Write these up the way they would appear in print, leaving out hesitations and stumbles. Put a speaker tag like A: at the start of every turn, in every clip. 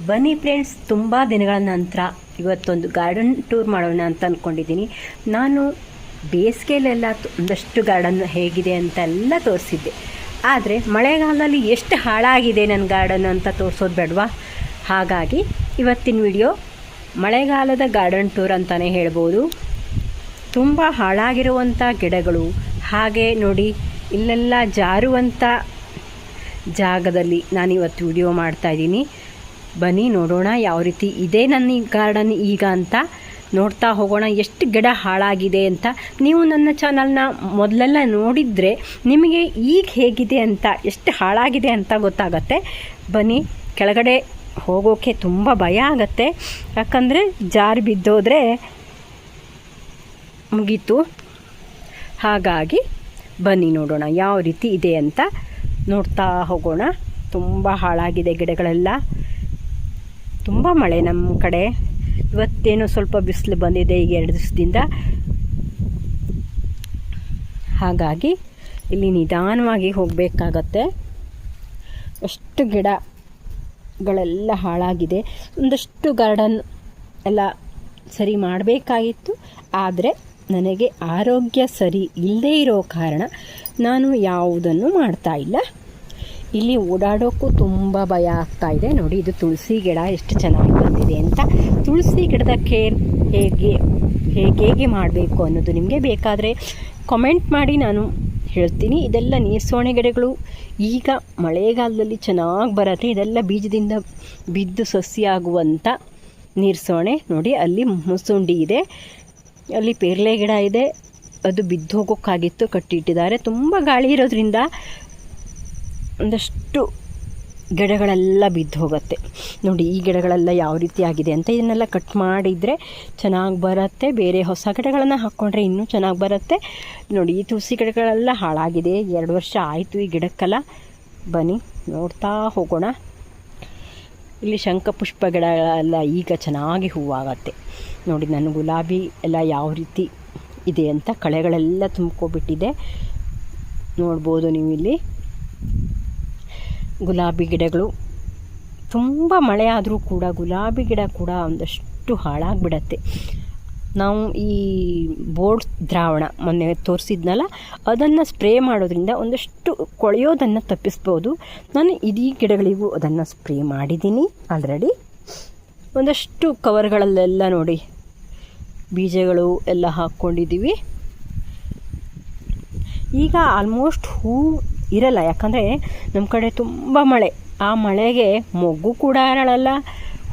A: ಬನ್ನಿ ಫ್ರೆಂಡ್ಸ್, ತುಂಬ ದಿನಗಳ ನಂತರ ಇವತ್ತೊಂದು ಗಾರ್ಡನ್ ಟೂರ್ ಮಾಡೋಣ ಅಂತ ಅಂದ್ಕೊಂಡಿದ್ದೀನಿ. ನಾನು ಬೇಸಿಗೆಯಲ್ಲೆಲ್ಲ ಒಂದಷ್ಟು ಗಾರ್ಡನ್ ಹೇಗಿದೆ ಅಂತೆಲ್ಲ ತೋರಿಸಿದ್ದೆ. ಆದರೆ ಮಳೆಗಾಲದಲ್ಲಿ ಎಷ್ಟು ಹಾಳಾಗಿದೆ ನನ್ನ ಗಾರ್ಡನ್ ಅಂತ ತೋರಿಸೋದು ಬೇಡವಾ? ಹಾಗಾಗಿ ಇವತ್ತಿನ ವಿಡಿಯೋ ಮಳೆಗಾಲದ ಗಾರ್ಡನ್ ಟೂರ್ ಅಂತಲೇ ಹೇಳ್ಬೋದು. ತುಂಬ ಹಾಳಾಗಿರುವಂಥ ಗಿಡಗಳು, ಹಾಗೆ ನೋಡಿ ಇಲ್ಲೆಲ್ಲ ಜಾರುವಂಥ ಜಾಗದಲ್ಲಿ ನಾನಿವತ್ತು ವಿಡಿಯೋ ಮಾಡ್ತಾಯಿದ್ದೀನಿ. ಬನ್ನಿ ನೋಡೋಣ ಯಾವ ರೀತಿ ಇದೆ ನನ್ನ ಈ ಗಾರ್ಡನ್ ಈಗ ಅಂತ ನೋಡ್ತಾ ಹೋಗೋಣ. ಎಷ್ಟು ಗಿಡ ಹಾಳಾಗಿದೆ ಅಂತ. ನೀವು ನನ್ನ ಚಾನಲ್ನ ಮೊದಲೆಲ್ಲ ನೋಡಿದರೆ ನಿಮಗೆ ಈಗ ಹೇಗಿದೆ ಅಂತ, ಎಷ್ಟು ಹಾಳಾಗಿದೆ ಅಂತ ಗೊತ್ತಾಗತ್ತೆ. ಬನ್ನಿ, ಕೆಳಗಡೆ ಹೋಗೋಕ್ಕೆ ತುಂಬ ಭಯ ಆಗತ್ತೆ, ಯಾಕಂದರೆ ಜಾರಿ ಬಿದ್ದೋದ್ರೆ ಮುಗೀತು. ಹಾಗಾಗಿ ಬನ್ನಿ ನೋಡೋಣ ಯಾವ ರೀತಿ ಇದೆ ಅಂತ ನೋಡ್ತಾ ಹೋಗೋಣ. ತುಂಬ ಹಾಳಾಗಿದೆ ಗಿಡಗಳೆಲ್ಲ. ತುಂಬ ಮಳೆ ನಮ್ಮ ಕಡೆ. ಇವತ್ತೇನು ಸ್ವಲ್ಪ ಬಿಸಿಲು ಬಂದಿದೆ ಈಗ 2 ದಿವಸದಿಂದ. ಹಾಗಾಗಿ ಇಲ್ಲಿ ನಿಧಾನವಾಗಿ ಹೋಗಬೇಕಾಗತ್ತೆ. ಅಷ್ಟು ಗಿಡಗಳೆಲ್ಲ ಹಾಳಾಗಿದೆ. ಒಂದಷ್ಟು ಗಾರ್ಡನ್ ಎಲ್ಲ ಸರಿ ಮಾಡಬೇಕಾಗಿತ್ತು, ಆದರೆ ನನಗೆ ಆರೋಗ್ಯ ಸರಿ ಇಲ್ಲದೇ ಇರೋ ಕಾರಣ ನಾನು ಯಾವುದನ್ನು ಮಾಡ್ತಾಯಿಲ್ಲ. ಇಲ್ಲಿ ಓಡಾಡೋಕ್ಕೂ ತುಂಬ ಭಯ ಆಗ್ತಾಯಿದೆ. ನೋಡಿ, ಇದು ತುಳಸಿ ಗಿಡ ಎಷ್ಟು ಚೆನ್ನಾಗಿ ಬಂದಿದೆ ಅಂತ. ತುಳಸಿ ಗಿಡದ ಕೇರ್ ಹೇಗೆ ಮಾಡಬೇಕು ಅನ್ನೋದು ನಿಮಗೆ ಬೇಕಾದರೆ ಕಾಮೆಂಟ್ ಮಾಡಿ, ನಾನು ಹೇಳ್ತೀನಿ. ಇದೆಲ್ಲ ನೀರ್ಸೋಣೆ ಗಿಡಗಳು. ಈಗ ಮಳೆಗಾಲದಲ್ಲಿ ಚೆನ್ನಾಗಿ ಬರುತ್ತೆ. ಇದೆಲ್ಲ ಬೀಜದಿಂದ ಬಿದ್ದು ಸಸಿ ಆಗುವಂಥ ನೀರ್ಸೋಣೆ. ನೋಡಿ, ಅಲ್ಲಿ ಮುಸುಂಡಿ ಇದೆ, ಅಲ್ಲಿ ಪೇರ್ಲೆ ಗಿಡ ಇದೆ, ಅದು ಬಿದ್ದು ಹೋಗೋಕ್ಕಾಗಿತ್ತು, ಕಟ್ಟಿಟ್ಟಿದ್ದಾರೆ. ತುಂಬ ಗಾಳಿ ಇರೋದ್ರಿಂದ ಒಂದಷ್ಟು ಗಿಡಗಳೆಲ್ಲ ಬಿದ್ದು ಹೋಗುತ್ತೆ. ನೋಡಿ, ಈ ಗಿಡಗಳೆಲ್ಲ ಯಾವ ರೀತಿ ಆಗಿದೆ ಅಂತ. ಇದನ್ನೆಲ್ಲ ಕಟ್ ಮಾಡಿದರೆ ಚೆನ್ನಾಗಿ ಬರುತ್ತೆ. ಬೇರೆ ಹೊಸ ಗಿಡಗಳನ್ನು ಹಾಕ್ಕೊಂಡ್ರೆ ಇನ್ನೂ ಚೆನ್ನಾಗಿ ಬರುತ್ತೆ. ನೋಡಿ, ಈ ತುಳಸಿ ಗಿಡಗಳೆಲ್ಲ ಹಾಳಾಗಿದೆ. 2 ವರ್ಷ ಆಯಿತು ಈ ಗಿಡಕ್ಕೆಲ್ಲ. ಬನ್ನಿ ನೋಡ್ತಾ ಹೋಗೋಣ. ಇಲ್ಲಿ ಶಂಖಪುಷ್ಪ ಗಿಡಗಳೆಲ್ಲ ಈಗ ಚೆನ್ನಾಗಿ ಹೂವಾಗತ್ತೆ. ನೋಡಿ, ನನ್ನ ಗುಲಾಬಿ ಎಲ್ಲ ಯಾವ ರೀತಿ ಇದೆ ಅಂತ. ಕಳೆಗಳೆಲ್ಲ ತುಂಬ್ಕೊಬಿಟ್ಟಿದೆ, ನೋಡ್ಬೋದು ನೀವು ಇಲ್ಲಿ. ಗುಲಾಬಿ ಗಿಡಗಳು ತುಂಬ ಮಳೆ ಆದರೂ ಕೂಡ ಗುಲಾಬಿ ಗಿಡ ಕೂಡ ಒಂದಷ್ಟು ಹಾಳಾಗಿಬಿಡತ್ತೆ. ನಾವು ಈ ಬೋರ್ಡ್ ದ್ರಾವಣ ಮೊನ್ನೆ ತೋರಿಸಿದ್ನಲ್ಲ, ಅದನ್ನು ಸ್ಪ್ರೇ ಮಾಡೋದ್ರಿಂದ ಒಂದಷ್ಟು ಕೊಳೆಯೋದನ್ನು ತಪ್ಪಿಸ್ಬೋದು. ನಾನು ಇದೀ ಗಿಡಗಳಿಗೂ ಅದನ್ನು ಸ್ಪ್ರೇ ಮಾಡಿದ್ದೀನಿ ಆಲ್ರೆಡಿ. ಒಂದಷ್ಟು ಕವರ್ಗಳಲ್ಲೆಲ್ಲ ನೋಡಿ ಬೀಜಗಳು ಎಲ್ಲ ಹಾಕ್ಕೊಂಡಿದ್ದೀವಿ. ಈಗ ಆಲ್ಮೋಸ್ಟ್ ಹೂ ಇರಲ್ಲ, ಯಾಕಂದರೆ ನಮ್ಮ ಕಡೆ ತುಂಬ ಮಳೆ. ಆ ಮಳೆಗೆ ಮೊಗ್ಗು ಕೂಡ ಅರಳಲ್ಲ,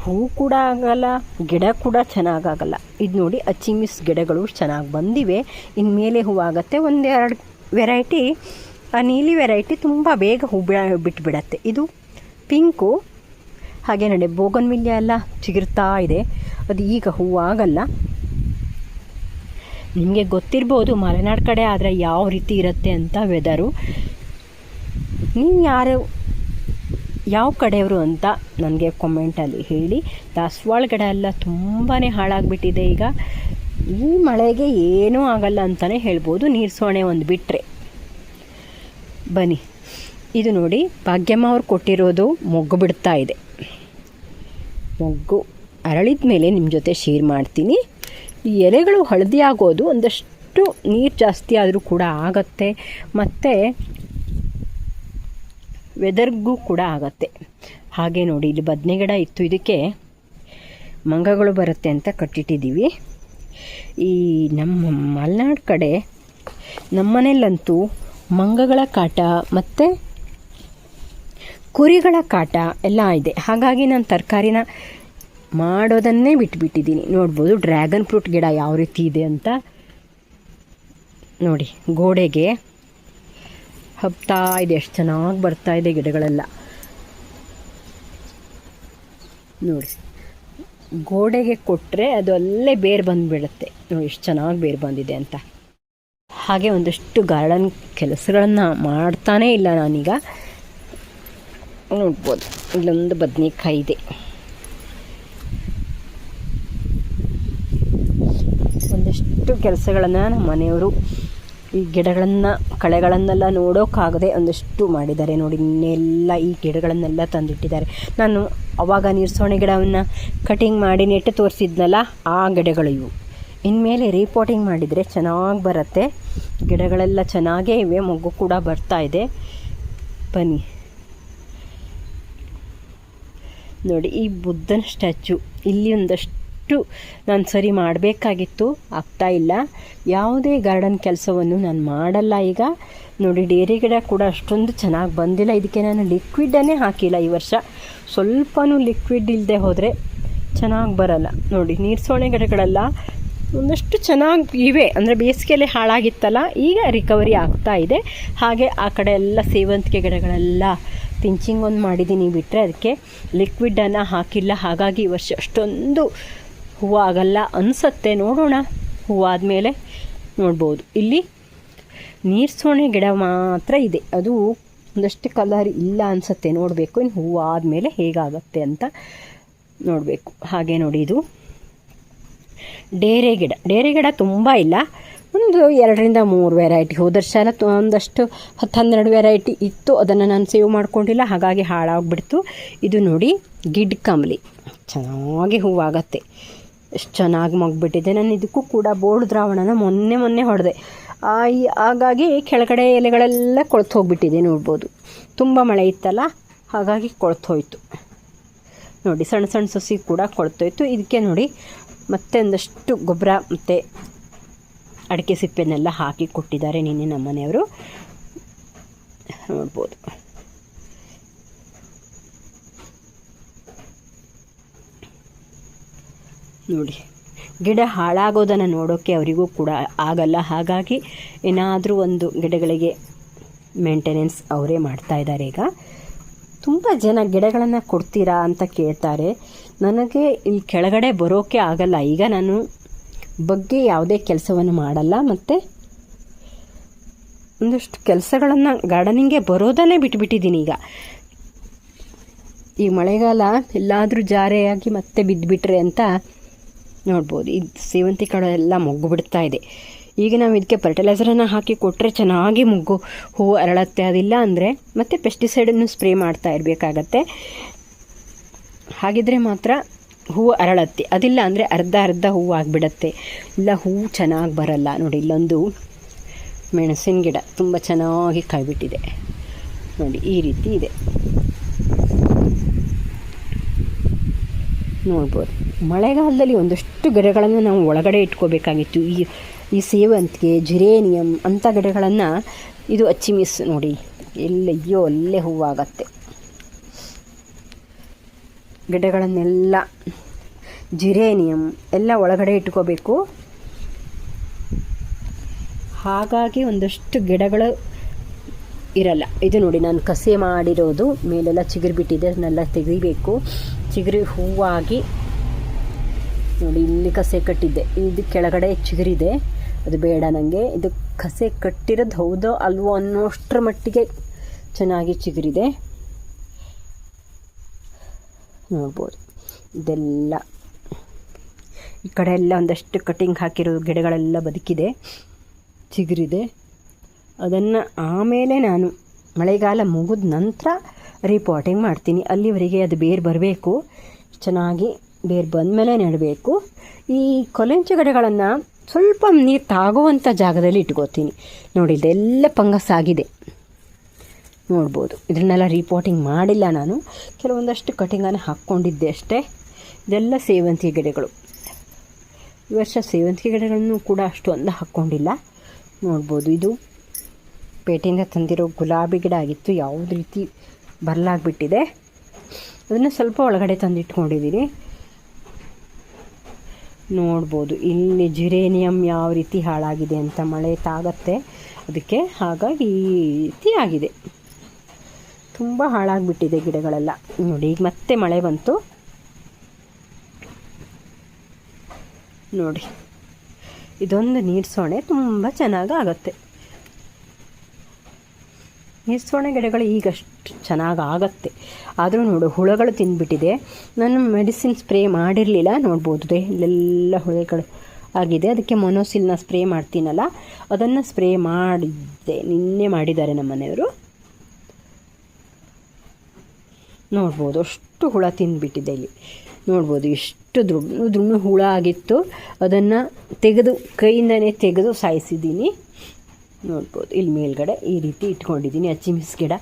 A: ಹೂ ಕೂಡ ಆಗಲ್ಲ, ಗಿಡ ಕೂಡ ಚೆನ್ನಾಗಾಗಲ್ಲ. ಇದು ನೋಡಿ, ಅಚಿಮಿಸ್ ಗಿಡಗಳು ಚೆನ್ನಾಗಿ ಬಂದಿವೆ. ಇನ್ಮೇಲೆ ಹೂವಾಗತ್ತೆ. 1-2 ವೆರೈಟಿ, ಆ ನೀಲಿ ವೆರೈಟಿ ತುಂಬ ಬೇಗ ಹೂ ಬಿಟ್ಬಿಡತ್ತೆ. ಇದು ಪಿಂಕು. ಹಾಗೆ ನೋಡಿ, ಬೋಗನ್ವಿಲ್ಯ ಎಲ್ಲ ಚಿಗುರ್ತಾ ಇದೆ, ಅದು ಈಗ ಹೂವಾಗಲ್ಲ. ನಿಮಗೆ ಗೊತ್ತಿರ್ಬೋದು ಮಲೆನಾಡು ಕಡೆ ಆದರೆ ಯಾವ ರೀತಿ ಇರುತ್ತೆ ಅಂತ ವೆದರು. ನೀವು ಯಾವ ಕಡೆಯವರು ಅಂತ ನನಗೆ ಕಾಮೆಂಟಲ್ಲಿ ಹೇಳಿ. ದಾಸವಾಳ ಗಿಡ ಎಲ್ಲ ತುಂಬಾ ಹಾಳಾಗಿಬಿಟ್ಟಿದೆ ಈಗ. ಈ ಮಳೆಗೆ ಏನೂ ಆಗಲ್ಲ ಅಂತಲೇ ಹೇಳ್ಬೋದು, ನೀರ್ಸೋಣೆ ಒಂದು ಬಿಟ್ಟರೆ. ಬನ್ನಿ, ಇದು ನೋಡಿ, ಭಾಗ್ಯಮ್ಮ ಅವ್ರು ಕೊಟ್ಟಿರೋದು ಮೊಗ್ಗು ಬಿಡ್ತಾ ಇದೆ. ಮೊಗ್ಗು ಅರಳಿದ ಮೇಲೆ ನಿಮ್ಮ ಜೊತೆ ಶೇರ್ ಮಾಡ್ತೀನಿ. ಈ ಎಲೆಗಳು ಹಳದಿ ಆಗೋದು ಒಂದಷ್ಟು ನೀರು ಜಾಸ್ತಿ ಆದರೂ ಕೂಡ ಆಗತ್ತೆ, ಮತ್ತು ವೆದರ್ಗೂ ಕೂಡ ಆಗತ್ತೆ. ಹಾಗೆ ನೋಡಿ, ಇಲ್ಲಿ ಬದನೆ ಗಿಡ ಇತ್ತು, ಇದಕ್ಕೆ ಮಂಗಗಳು ಬರುತ್ತೆ ಅಂತ ಕಟ್ಟಿಟ್ಟಿದ್ದೀವಿ. ಈ ನಮ್ಮ ಮಲೆನಾಡು ಕಡೆ ನಮ್ಮನೇಲಂತೂ ಮಂಗಗಳ ಕಾಟ ಮತ್ತು ಕುರಿಗಳ ಕಾಟ ಎಲ್ಲ ಇದೆ. ಹಾಗಾಗಿ ನಾನು ತರಕಾರಿನ ಮಾಡೋದನ್ನೇ ಬಿಟ್ಬಿಟ್ಟಿದ್ದೀನಿ. ನೋಡ್ಬೋದು ಡ್ರ್ಯಾಗನ್ ಫ್ರೂಟ್ ಗಿಡ ಯಾವ ರೀತಿ ಇದೆ ಅಂತ. ನೋಡಿ, ಗೋಡೆಗೆ ಹಬ್ತಾ ಇದೆ, ಎಷ್ಟು ಚೆನ್ನಾಗಿ ಬರ್ತಾ ಇದೆ ಗಿಡಗಳೆಲ್ಲ. ನೋಡಿ, ಗೋಡೆಗೆ ಕೊಟ್ಟರೆ ಅದು ಅಲ್ಲೇ ಬೇರು ಬಂದುಬಿಡುತ್ತೆ. ನೋಡಿ ಎಷ್ಟು ಚೆನ್ನಾಗಿ ಬೇರು ಬಂದಿದೆ ಅಂತ. ಹಾಗೆ ಒಂದಷ್ಟು ಗಾರ್ಡನ್ ಕೆಲಸಗಳನ್ನು ಮಾಡ್ತಾನೇ ಇಲ್ಲ ನಾನೀಗ. ನೋಡ್ಬೋದು, ಇಲ್ಲೊಂದು ಬದನೆಕಾಯಿ ಇದೆ. ಒಂದಷ್ಟು ಕೆಲಸಗಳನ್ನು ನಮ್ಮ ಮನೆಯವರು ಈ ಗಿಡಗಳನ್ನು ಕಳೆಗಳನ್ನೆಲ್ಲ ನೋಡೋಕ್ಕಾಗದೆ ಒಂದಷ್ಟು ಮಾಡಿದ್ದಾರೆ ನೋಡಿ. ಇನ್ನೆಲ್ಲ ಈ ಗಿಡಗಳನ್ನೆಲ್ಲ ತಂದಿಟ್ಟಿದ್ದಾರೆ. ನಾನು ಅವಾಗ ನೀರ್ಸೋಣೆ ಗಿಡವನ್ನು ಕಟಿಂಗ್ ಮಾಡಿ ನೆಟ್ಟು ತೋರಿಸಿದ್ನಲ್ಲ, ಆ ಗಿಡಗಳು ಇವು. ಇನ್ಮೇಲೆ ರೀಪಾಟಿಂಗ್ ಮಾಡಿದರೆ ಚೆನ್ನಾಗಿ ಬರುತ್ತೆ. ಗಿಡಗಳೆಲ್ಲ ಚೆನ್ನಾಗೇ ಇವೆ, ಮೊಗ್ಗು ಕೂಡ ಬರ್ತಾ ಇದೆ. ಬನ್ನಿ ನೋಡಿ, ಈ ಬುದ್ಧನ ಸ್ಟ್ಯಾಚು ಇಲ್ಲಿ ಒಂದಷ್ಟು ನಾನು ಸರಿ ಮಾಡಬೇಕಾಗಿತ್ತು, ಆಗ್ತಾಯಿಲ್ಲ. ಯಾವುದೇ ಗಾರ್ಡನ್ ಕೆಲಸವನ್ನು ನಾನು ಮಾಡಲ್ಲ ಈಗ. ನೋಡಿ, ಡೇರೆ ಗಿಡ ಕೂಡ ಅಷ್ಟೊಂದು ಚೆನ್ನಾಗಿ ಬಂದಿಲ್ಲ. ಇದಕ್ಕೆ ನಾನು ಲಿಕ್ವಿಡನ್ನೇ ಹಾಕಿಲ್ಲ ಈ ವರ್ಷ. ಸ್ವಲ್ಪನೂ ಲಿಕ್ವಿಡ್ ಇಲ್ಲದೆ ಹೋದರೆ ಚೆನ್ನಾಗಿ ಬರಲ್ಲ. ನೋಡಿ, ನೀರ್ಸೋಣೆ ಗಿಡಗಳೆಲ್ಲ ಒಂದಷ್ಟು ಚೆನ್ನಾಗಿ ಇವೆ, ಅಂದರೆ ಬೇಸಿಗೆಯಲ್ಲಿ ಹಾಳಾಗಿತ್ತಲ್ಲ, ಈಗ ರಿಕವರಿ ಆಗ್ತಾ ಇದೆ. ಹಾಗೆ ಆ ಕಡೆ ಎಲ್ಲ ಸೇವಂತಿಗೆ ಗಿಡಗಳೆಲ್ಲ ಪಿಂಚಿಂಗ್ ಒಂದು ಮಾಡಿದ್ದೀನಿ ಬಿಟ್ಟರೆ ಅದಕ್ಕೆ ಲಿಕ್ವಿಡನ್ನು ಹಾಕಿಲ್ಲ. ಹಾಗಾಗಿ ಈ ವರ್ಷ ಅಷ್ಟೊಂದು ಹೂವು ಆಗಲ್ಲ ಅನಿಸುತ್ತೆ. ನೋಡೋಣ, ಹೂವಾದಮೇಲೆ ನೋಡ್ಬೋದು. ಇಲ್ಲಿ ನೀರ್ಸೋಣೆ ಗಿಡ ಮಾತ್ರ ಇದೆ, ಅದು ಒಂದಷ್ಟು ಕಲರ್ ಇಲ್ಲ ಅನಿಸುತ್ತೆ. ನೋಡಬೇಕು ಇನ್ನು ಹೂವು ಆದಮೇಲೆ ಹೇಗಾಗುತ್ತೆ ಅಂತ ನೋಡಬೇಕು. ಹಾಗೆ ನೋಡಿ, ಇದು ಡೇರೆ ಗಿಡ ತುಂಬ ಇಲ್ಲ, ಒಂದು 2-3 ವೆರೈಟಿ. ಹೋದ ವರ್ಷ ಎಲ್ಲ ಒಂದಷ್ಟು 10-12 ವೆರೈಟಿ ಇತ್ತು, ಅದನ್ನು ನಾನು ಸೇವ್ ಮಾಡ್ಕೊಂಡಿಲ್ಲ, ಹಾಗಾಗಿ ಹಾಳಾಗ್ಬಿಡ್ತು. ಇದು ನೋಡಿ, ಗಿಡ್ ಕಂಬಳಿ ಚೆನ್ನಾಗಿ ಹೂವಾಗತ್ತೆ, ಎಷ್ಟು ಚೆನ್ನಾಗಿ ಮಗ್ಬಿಟ್ಟಿದೆ. ನಾನು ಇದಕ್ಕೂ ಕೂಡ ಬೋರ್ಡ್ ದ್ರಾವಣನ ಮೊನ್ನೆ ಹೊಡೆದೆ. ಹಾಗಾಗಿ ಕೆಳಗಡೆ ಎಲೆಗಳೆಲ್ಲ ಕೊಳ್ತು ಹೋಗಿಬಿಟ್ಟಿದೆ. ನೋಡ್ಬೋದು, ತುಂಬ ಮಳೆ ಇತ್ತಲ್ಲ, ಹಾಗಾಗಿ ಕೊಳ್ತು ಹೋಯಿತು. ನೋಡಿ, ಸಣ್ಣ ಸಣ್ಣ ಸಸಿ ಕೂಡ ಕೊಳ್ತೋಯ್ತು. ಇದಕ್ಕೆ ನೋಡಿ ಮತ್ತೆ ಒಂದಷ್ಟು ಗೊಬ್ಬರ ಮತ್ತು ಅಡಿಕೆ ಸಿಪ್ಪೆನೆಲ್ಲ ಹಾಕಿ ಕೊಟ್ಟಿದ್ದಾರೆ ನಿನ್ನೆ ನಮ್ಮ ಮನೆಯವರು. ನೋಡ್ಬೋದು, ನೋಡಿ, ಗಿಡ ಹಾಳಾಗೋದನ್ನು ನೋಡೋಕ್ಕೆ ಅವರಿಗೂ ಕೂಡ ಆಗಲ್ಲ. ಹಾಗಾಗಿ ಏನಾದರೂ ಒಂದು ಗಿಡಗಳಿಗೆ ಮೇಂಟೆನೆನ್ಸ್ ಅವರೇ ಮಾಡ್ತಾಯಿದ್ದಾರೆ. ಈಗ ತುಂಬ ಜನ ಗಿಡಗಳನ್ನು ಕೊಡ್ತೀರಾ ಅಂತ ಕೇಳ್ತಾರೆ. ನನಗೆ ಇಲ್ಲಿ ಕೆಳಗಡೆ ಬರೋಕ್ಕೆ ಆಗಲ್ಲ. ಈಗ ನಾನು ಬಗ್ಗೆ ಯಾವುದೇ ಕೆಲಸವನ್ನು ಮಾಡಲ್ಲ, ಮತ್ತು ಒಂದಷ್ಟು ಕೆಲಸಗಳನ್ನು ಗಾರ್ಡನಿಂಗ್ಗೆ ಬರೋದನ್ನೇ ಬಿಟ್ಬಿಟ್ಟಿದ್ದೀನಿ. ಈಗ ಈ ಮಳೆಗಾಲ ಎಲ್ಲಾದರೂ ಜಾರೆಯಾಗಿ ಮತ್ತೆ ಬಿದ್ದುಬಿಟ್ರೆ ಅಂತ ನೋಡ್ಬೋದು. ಇದು ಸೇವಂತಿ ಕಡೆ ಎಲ್ಲ ಮೊಗ್ಗು ಬಿಡ್ತಾ ಇದೆ. ಈಗ ನಾವು ಇದಕ್ಕೆ ಫರ್ಟಿಲೈಸರನ್ನು ಹಾಕಿ ಕೊಟ್ಟರೆ ಚೆನ್ನಾಗಿ ಹೂವು ಅರಳತ್ತೆ. ಅದಿಲ್ಲ ಅಂದರೆ ಮತ್ತೆ ಪೆಸ್ಟಿಸೈಡನ್ನು ಸ್ಪ್ರೇ ಮಾಡ್ತಾ ಇರಬೇಕಾಗತ್ತೆ. ಹಾಗಿದ್ರೆ ಮಾತ್ರ ಹೂವು ಅರಳತ್ತೆ. ಅದಿಲ್ಲ ಅಂದರೆ ಅರ್ಧ ಹೂವು ಆಗಿಬಿಡತ್ತೆ, ಇಲ್ಲ ಹೂವು ಚೆನ್ನಾಗಿ ಬರಲ್ಲ. ನೋಡಿ, ಇಲ್ಲೊಂದು ಮೆಣಸಿನ ಗಿಡ ತುಂಬ ಚೆನ್ನಾಗಿ ಕಾಯ್ಬಿಟ್ಟಿದೆ. ನೋಡಿ, ಈ ರೀತಿ ಇದೆ, ನೋಡ್ಬೋದು. ಮಳೆಗಾಲದಲ್ಲಿ ಒಂದಷ್ಟು ಗಿಡಗಳನ್ನು ನಾವು ಒಳಗಡೆ ಇಟ್ಕೋಬೇಕಾಗಿತ್ತು. ಈ ಸೇವಂತಿಗೆ, ಜಿರೇನಿಯಮ್ ಅಂಥ ಗಿಡಗಳನ್ನು, ಇದು ಅಚ್ಚಿಮಿಸ್ ನೋಡಿ, ಎಲ್ಲಯ್ಯೋ ಅಲ್ಲೇ ಹೂವಾಗತ್ತೆ. ಗಿಡಗಳನ್ನೆಲ್ಲ ಜಿರೇನಿಯಮ್ ಎಲ್ಲ ಒಳಗಡೆ ಇಟ್ಕೋಬೇಕು. ಹಾಗಾಗಿ ಒಂದಷ್ಟು ಗಿಡಗಳು ಇರಲ್ಲ. ಇದು ನೋಡಿ, ನಾನು ಕಸೆ ಮಾಡಿರೋದು ಮೇಲೆಲ್ಲ ಚಿಗುರು ಬಿಟ್ಟಿದೆ, ಅದನ್ನೆಲ್ಲ ತೆಗಿಬೇಕು. ಚಿಗುರು ಹೂವಾಗಿ ನೋಡಿ, ಇಲ್ಲಿ ಕಸೆ ಕಟ್ಟಿದ್ದೆ, ಇದು ಕೆಳಗಡೆ ಚಿಗುರಿದೆ, ಅದು ಬೇಡ ನನಗೆ. ಇದು ಕಸೆ ಕಟ್ಟಿರೋದು ಹೌದೋ ಅಲ್ವೋ ಅನ್ನೋಷ್ಟರ ಮಟ್ಟಿಗೆ ಚೆನ್ನಾಗಿ ಚಿಗುರಿದೆ, ನೋಡ್ಬೋದು. ಇದೆಲ್ಲ ಈ ಕಡೆ ಎಲ್ಲ ಒಂದಷ್ಟು ಕಟಿಂಗ್ ಹಾಕಿರೋ ಗಿಡಗಳೆಲ್ಲ ಬದುಕಿದೆ, ಚಿಗುರಿದೆ. ಅದನ್ನು ಆಮೇಲೆ ನಾನು ಮಳೆಗಾಲ ಮುಗಿದ ನಂತರ ರೀಪಾಟಿಂಗ್ ಮಾಡ್ತೀನಿ. ಅಲ್ಲಿವರೆಗೆ ಅದು ಬೇರು ಬರಬೇಕು, ಚೆನ್ನಾಗಿ ಬೇರು ಬಂದಮೇಲೆ ನೆಡಬೇಕು. ಈ ಕೊಲೆಂಚು ಗಿಡಗಳನ್ನು ಸ್ವಲ್ಪ ನೀರು ತಾಗುವಂಥ ಜಾಗದಲ್ಲಿ ಇಟ್ಕೋತೀನಿ. ನೋಡಿ, ಇದೆಲ್ಲ ಫಂಗಸ್ ಆಗಿದೆ, ನೋಡ್ಬೋದು. ಇದನ್ನೆಲ್ಲ ರೀಪಾಟಿಂಗ್ ಮಾಡಿಲ್ಲ ನಾನು, ಕೆಲವೊಂದಷ್ಟು ಕಟಿಂಗನ್ನು ಹಾಕ್ಕೊಂಡಿದ್ದೆ ಅಷ್ಟೇ. ಇದೆಲ್ಲ ಸೇವಂತಿಗೆ ಗಿಡಗಳು. ಈ ವರ್ಷ ಸೇವಂತಿಗೆ ಗಿಡಗಳನ್ನು ಕೂಡ ಅಷ್ಟೊಂದು ಹಾಕ್ಕೊಂಡಿಲ್ಲ, ನೋಡ್ಬೋದು. ಇದು ಪೇಟೆಯಿಂದ ತಂದಿರೋ ಗುಲಾಬಿ ಗಿಡ ಆಗಿತ್ತು, ಯಾವುದೇ ರೀತಿ ಬರಲಾಗ್ಬಿಟ್ಟಿದೆ. ಅದನ್ನು ಸ್ವಲ್ಪ ಒಳಗಡೆ ತಂದಿಟ್ಕೊಂಡಿದ್ದೀನಿ, ನೋಡ್ಬೋದು. ಇಲ್ಲಿ ಜಿರೇನಿಯಮ್ ಯಾವ ರೀತಿ ಹಾಳಾಗಿದೆ ಅಂತ, ಮಳೆ ತಾಗತ್ತೆ ಅದಕ್ಕೆ, ಹಾಗಾಗಿ ಈ ರೀತಿ ಆಗಿದೆ. ತುಂಬ ಹಾಳಾಗಿಬಿಟ್ಟಿದೆ ಗಿಡಗಳೆಲ್ಲ. ನೋಡಿ, ಈಗ ಮತ್ತೆ ಮಳೆ ಬಂತು, ನೋಡಿ. ಇದೊಂದು ನೀರ್ಸೋಣೆ ತುಂಬ ಚೆನ್ನಾಗಿ ಆಗುತ್ತೆ. ನೀರ್ಸೋಣೆ ಗಿಡಗಳು ಈಗಷ್ಟು ಚೆನ್ನಾಗಿ ಆಗುತ್ತೆ. ಆದರೂ ನೋಡು, ಹುಳಗಳು ತಿಂದುಬಿಟ್ಟಿದೆ. ನಾನು ಮೆಡಿಸಿನ್ ಸ್ಪ್ರೇ ಮಾಡಿರಲಿಲ್ಲ, ನೋಡ್ಬೋದು. ಇಲ್ಲೆಲ್ಲ ಹುಳಗಳು ಆಗಿದೆ. ಅದಕ್ಕೆ ಮೊನೋಸಿಲ್ನ ಸ್ಪ್ರೇ ಮಾಡ್ತೀನಲ್ಲ, ಅದನ್ನು ಸ್ಪ್ರೇ ಮಾಡಿದ್ದೆ, ನಿನ್ನೆ ಮಾಡಿದ್ದಾರೆ ನಮ್ಮ ಮನೆಯವರು. ನೋಡ್ಬೋದು ಅಷ್ಟು ಹುಳ ತಿಂದುಬಿಟ್ಟಿದೆ ಇಲ್ಲಿ. ನೋಡ್ಬೋದು ಎಷ್ಟು ದೃಢ ಹುಳ ಆಗಿತ್ತು. ಅದನ್ನು ತೆಗೆದು ಕೈಯಿಂದನೇ ತೆಗೆದು ಸಾಯಿಸಿದ್ದೀನಿ. ನೋಡ್ಬೋದು ಇಲ್ಲಿ ಮೇಲ್ಗಡೆ ಈ ರೀತಿ ಇಟ್ಕೊಂಡಿದ್ದೀನಿ. ಅಚ್ಚಿಮಿಸ್ ಗಿಡ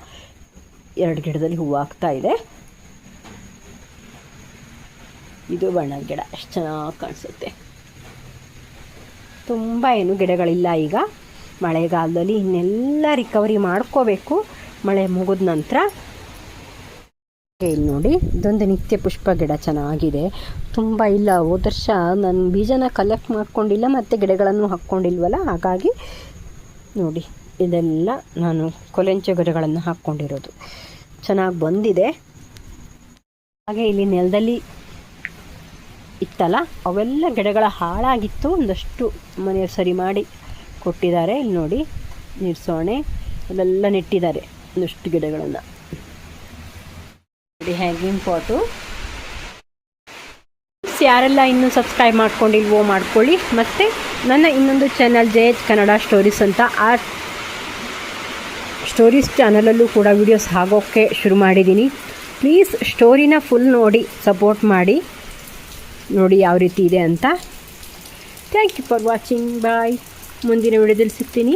A: 2 ಗಿಡದಲ್ಲಿ ಹೂವು ಆಗ್ತಾ ಇದೆ. ಇದು ಬಣ್ಣದ ಗಿಡ ಎಷ್ಟು ಚೆನ್ನಾಗಿ ಕಾಣಿಸುತ್ತೆ. ತುಂಬ ಏನು ಗಿಡಗಳಿಲ್ಲ ಈಗ ಮಳೆಗಾಲದಲ್ಲಿ. ಇನ್ನೆಲ್ಲ ರಿಕವರಿ ಮಾಡ್ಕೋಬೇಕು ಮಳೆ ಮುಗಿದ ನಂತರ. ಇಲ್ಲಿ ನೋಡಿ, ಇದೊಂದು ನಿತ್ಯ ಪುಷ್ಪ ಗಿಡ ಚೆನ್ನಾಗಿದೆ. ತುಂಬ ಇಲ್ಲ, ಹೋದ ವರ್ಷ ನಾನು ಬೀಜನ ಕಲೆಕ್ಟ್ ಮಾಡ್ಕೊಂಡಿಲ್ಲ ಮತ್ತು ಗಿಡಗಳನ್ನು ಹಾಕ್ಕೊಂಡಿಲ್ವಲ್ಲ, ಹಾಗಾಗಿ ನೋಡಿ ಇದೆಲ್ಲ ನಾನು ಕೊಲೆಂಚೆ ಗಿಡಗಳನ್ನು ಹಾಕ್ಕೊಂಡಿರೋದು. ಚೆನ್ನಾಗಿ ಬಂದಿದೆ. ಹಾಗೆ ಇಲ್ಲಿ ನೆಲದಲ್ಲಿ ಇತ್ತಲ್ಲ, ಅವೆಲ್ಲ ಗಿಡಗಳ ಹಾಳಾಗಿತ್ತು. ಒಂದಷ್ಟು ಮನೆಯವರು ಸರಿ ಮಾಡಿ ಕೊಟ್ಟಿದ್ದಾರೆ. ಇಲ್ಲಿ ನೋಡಿ ನಿರ್ಸೋಣೆ ಅಲ್ಲೆಲ್ಲ ನೆಟ್ಟಿದ್ದಾರೆ ಒಂದಷ್ಟು ಗಿಡಗಳನ್ನು. ಹ್ಯಾಂಗಿಂಗ್ ಪಾಟು. ಯಾರೆಲ್ಲ ಇನ್ನೂ ಸಬ್ಸ್ಕ್ರೈಬ್ ಮಾಡ್ಕೊಂಡಿಲ್ವೋ ಮಾಡ್ಕೊಳ್ಳಿ. ಮತ್ತು ನನ್ನ ಇನ್ನೊಂದು ಚಾನಲ್ JH ಕನ್ನಡ ಸ್ಟೋರೀಸ್ ಅಂತ, ಆ ಸ್ಟೋರೀಸ್ ಚಾನಲಲ್ಲೂ ಕೂಡ ವಿಡಿಯೋಸ್ ಆಗೋಕ್ಕೆ ಶುರು ಮಾಡಿದ್ದೀನಿ. ಪ್ಲೀಸ್ ಸ್ಟೋರಿನ ಫುಲ್ ನೋಡಿ ಸಪೋರ್ಟ್ ಮಾಡಿ, ನೋಡಿ ಯಾವ ರೀತಿ ಇದೆ ಅಂತ. Thank you for watching. Bye. ಮುಂದಿನ ವಿಡಿಯೋದಲ್ಲಿ ಸಿಗ್ತೀನಿ.